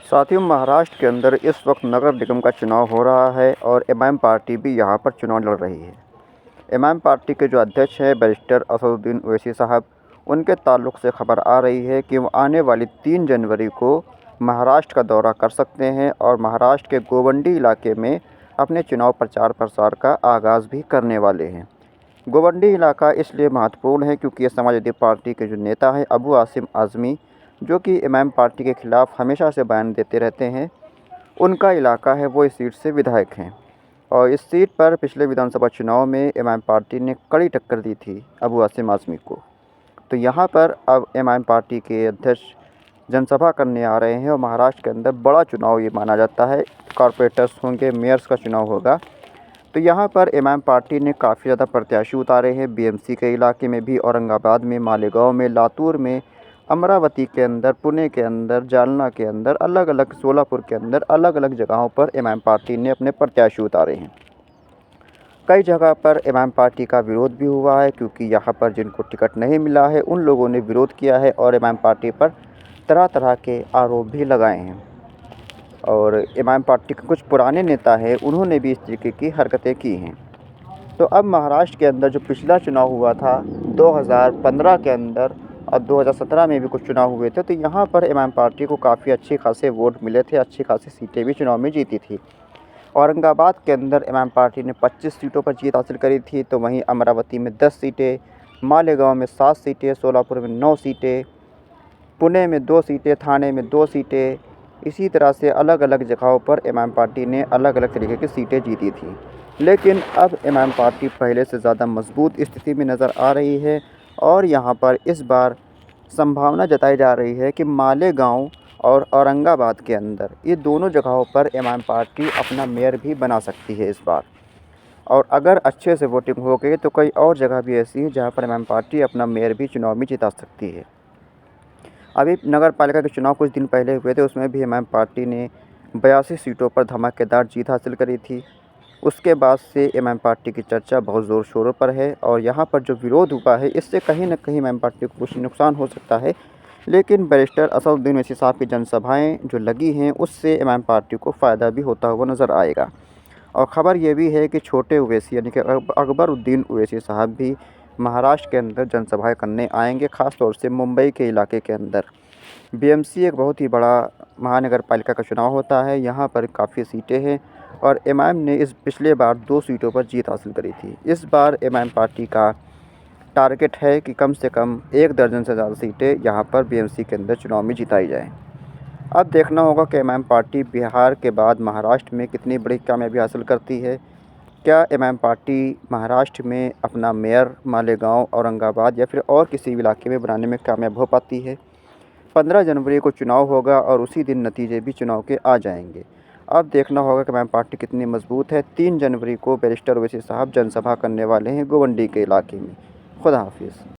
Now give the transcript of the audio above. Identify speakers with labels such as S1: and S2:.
S1: साथियों, महाराष्ट्र के अंदर इस वक्त नगर निगम का चुनाव हो रहा है और एमआईएम पार्टी भी यहां पर चुनाव लड़ रही है। एमआईएम पार्टी के जो अध्यक्ष हैं बैरिस्टर असदुद्दीन ओवैसी साहब, उनके ताल्लुक़ से खबर आ रही है कि वो आने वाली 3 जनवरी को महाराष्ट्र का दौरा कर सकते हैं और महाराष्ट्र के गोवंडी इलाके में अपने चुनाव प्रचार प्रसार का आगाज़ भी करने वाले हैं। गोवंडी इलाका इसलिए महत्वपूर्ण है क्योंकि ये समाजवादी पार्टी के जो नेता हैं अबू आसिम आज़मी, जो कि एमआईएम पार्टी के ख़िलाफ़ हमेशा से बयान देते रहते हैं, उनका इलाका है, वो इस सीट से विधायक हैं। और इस सीट पर पिछले विधानसभा चुनाव में एमआईएम पार्टी ने कड़ी टक्कर दी थी अबू आसिम आज़मी को। तो यहाँ पर अब एमआईएम पार्टी के अध्यक्ष जनसभा करने आ रहे हैं और महाराष्ट्र के अंदर बड़ा चुनाव ये माना जाता है। कॉरपोरेटर्स होंगे, मेयर्स का चुनाव होगा। तो यहाँ पर एमआईएम पार्टी ने काफ़ी ज़्यादा प्रत्याशी उतारे हैं, बीएमसी के इलाके में भी, औरंगाबाद में, मालेगांव में, लातूर में, अमरावती के अंदर, पुणे के अंदर, जालना के अंदर, अलग अलग सोलापुर के अंदर अलग अलग जगहों पर एमआईएम पार्टी ने अपने प्रत्याशी उतारे हैं। कई जगह पर एमआईएम पार्टी का विरोध भी हुआ है क्योंकि यहाँ पर जिनको टिकट नहीं मिला है उन लोगों ने विरोध किया है और एमआईएम पार्टी पर तरह तरह के आरोप भी लगाए हैं। और एमआईएम पार्टी के कुछ पुराने नेता हैं, उन्होंने भी इस तरीके की हरकतें की हैं। तो अब महाराष्ट्र के अंदर जो पिछला चुनाव हुआ था 2015 के अंदर और 2017 में भी कुछ चुनाव हुए थे, तो यहाँ पर एमआईएम पार्टी को काफ़ी अच्छे खासे वोट मिले थे, अच्छी खासी सीटें भी चुनाव में जीती थी। औरंगाबाद के अंदर एमआईएम पार्टी ने 25 सीटों पर जीत हासिल करी थी, तो वहीं अमरावती में 10 सीटें, मालेगांव में 7 सीटें, सोलापुर में 9 सीटें, पुणे में 2 सीटें, थाने में 2 सीटें, इसी तरह से अलग अलग जगहों पर एमआईएम पार्टी ने अलग अलग तरीके की सीटें जीती थी। लेकिन अब एमआईएम पार्टी पहले से ज़्यादा मजबूत स्थिति में नज़र आ रही है और यहाँ पर इस बार संभावना जताई जा रही है कि मालेगांव और औरंगाबाद के अंदर ये दोनों जगहों पर एमआईएम पार्टी अपना मेयर भी बना सकती है इस बार। और अगर अच्छे से वोटिंग हो गई तो कई और जगह भी ऐसी है जहाँ पर एमआईएम पार्टी अपना मेयर भी चुनाव में जिता सकती है। अभी नगर पालिका के चुनाव कुछ दिन पहले हुए थे, उसमें भी एमआईएम पार्टी ने 82 सीटों पर धमाकेदार जीत हासिल करी थी। उसके बाद से एमआईएम पार्टी की चर्चा बहुत ज़ोर शोरों पर है और यहाँ पर जो विरोध हुआ है इससे कहीं न कहीं एमआईएम पार्टी को कुछ नुकसान हो सकता है। लेकिन बैरिस्टर असदुद्दीन ओवैसी साहब की जनसभाएं जो लगी हैं उससे एमआईएम पार्टी को फ़ायदा भी होता हुआ नज़र आएगा। और ख़बर ये भी है कि छोटे ओवैसी यानी कि अकबरुद्दीन ओवैसी साहब भी महाराष्ट्र के अंदर जनसभाएं करने आएंगे, ख़ास तौर से मुंबई के इलाके के अंदर। बीएमसी एक बहुत ही बड़ा महानगर पालिका का चुनाव होता है, यहाँ पर काफ़ी सीटें हैं और एमआईएम ने इस पिछले बार 2 सीटों पर जीत हासिल करी थी। इस बार एमआईएम पार्टी का टारगेट है कि कम से कम 1 दर्जन से ज़्यादा सीटें यहाँ पर बीएमसी के अंदर चुनाव में जिताई जाएँ। अब देखना होगा कि एमआईएम पार्टी बिहार के बाद महाराष्ट्र में कितनी बड़ी कामयाबी हासिल करती है। क्या एमआईएम पार्टी महाराष्ट्र में अपना मेयर मालेगांव, औरंगाबाद या फिर और किसी भी इलाके में बनाने में कामयाब हो पाती है? 15 जनवरी को चुनाव होगा और उसी दिन नतीजे भी चुनाव के आ जाएंगे। अब देखना होगा कि एमआईएम पार्टी कितनी मजबूत है। 3 जनवरी को बैरिस्टर ओवैसी साहब जनसभा करने वाले हैं गोवंडी के इलाके में। खुदा हाफिज़।